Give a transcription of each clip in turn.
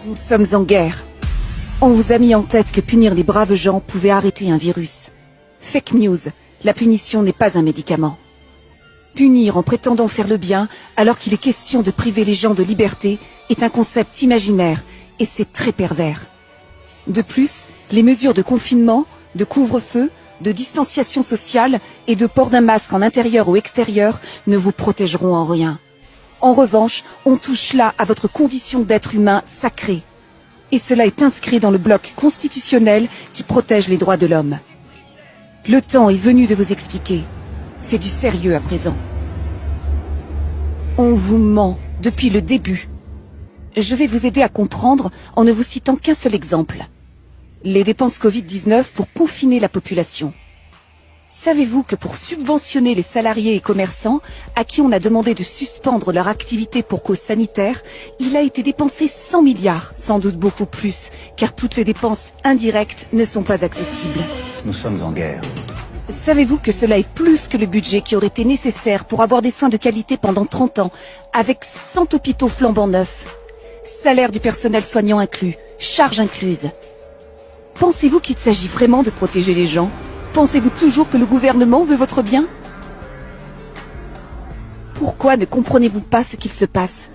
Nous sommes en guerre. On vous a mis en tête que punir les braves gens pouvait arrêter un virus. Fake news, la punition n'est pas un médicament. Punir en prétendant faire le bien alors qu'il est question de priver les gens de liberté est un concept imaginaire et c'est très pervers. De plus, les mesures de confinement, de couvre-feu, de distanciation sociale et de port d'un masque en intérieur ou extérieur ne vous protégeront en rien. En revanche, on touche là à votre condition d'être humain sacré. Et cela est inscrit dans le bloc constitutionnel qui protège les droits de l'homme. Le temps est venu de vous expliquer. C'est du sérieux à présent. On vous ment depuis le début. Je vais vous aider à comprendre en ne vous citant qu'un seul exemple. Les dépenses Covid-19 pour confiner la population. Savez-vous que pour subventionner les salariés et commerçants à qui on a demandé de suspendre leur activité pour cause sanitaire, il a été dépensé 100 milliards, sans doute beaucoup plus, car toutes les dépenses indirectes ne sont pas accessibles. Nous sommes en guerre. Savez-vous que cela est plus que le budget qui aurait été nécessaire pour avoir des soins de qualité pendant 30 ans, avec 100 hôpitaux flambant neufs, salaire du personnel soignant inclus, charges incluses. Pensez-vous qu'il s'agit vraiment de protéger les gens ? Pensez-vous toujours que le gouvernement veut votre bien ? Pourquoi ne comprenez-vous pas ce qu'il se passe ?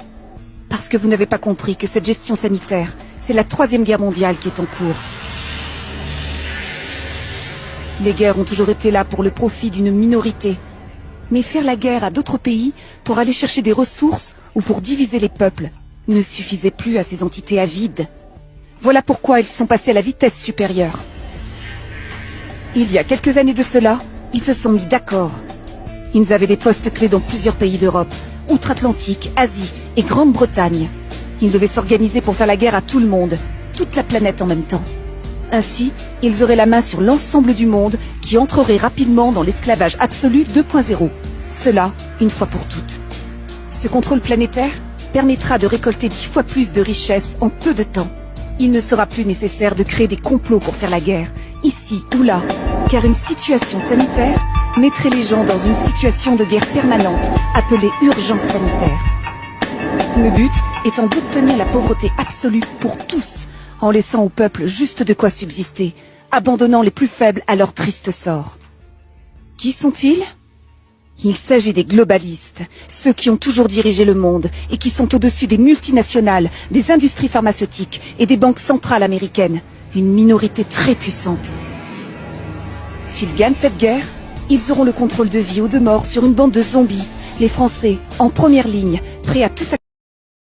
Parce que vous n'avez pas compris que cette gestion sanitaire, c'est la 3e guerre mondiale qui est en cours. Les guerres ont toujours été là pour le profit d'une minorité. Mais faire la guerre à d'autres pays pour aller chercher des ressources ou pour diviser les peuples ne suffisait plus à ces entités avides. Voilà pourquoi ils sont passés à la vitesse supérieure. Il y a quelques années de cela, ils se sont mis d'accord. Ils avaient des postes clés dans plusieurs pays d'Europe, outre-Atlantique, Asie et Grande-Bretagne. Ils devaient s'organiser pour faire la guerre à tout le monde, toute la planète en même temps. Ainsi, ils auraient la main sur l'ensemble du monde qui entrerait rapidement dans l'esclavage absolu 2.0. Cela, une fois pour toutes. Ce contrôle planétaire permettra de récolter 10 fois plus de richesses en peu de temps. Il ne sera plus nécessaire de créer des complots pour faire la guerre, ici ou là, car une situation sanitaire mettrait les gens dans une situation de guerre permanente, appelée urgence sanitaire. Le but étant d'obtenir la pauvreté absolue pour tous, en laissant au peuple juste de quoi subsister, abandonnant les plus faibles à leur triste sort. Qui sont-ils ? Il s'agit des globalistes, ceux qui ont toujours dirigé le monde et qui sont au-dessus des multinationales, des industries pharmaceutiques et des banques centrales américaines, une minorité très puissante. S'ils gagnent cette guerre, ils auront le contrôle de vie ou de mort sur une bande de zombies, les Français, en première ligne, prêts à tout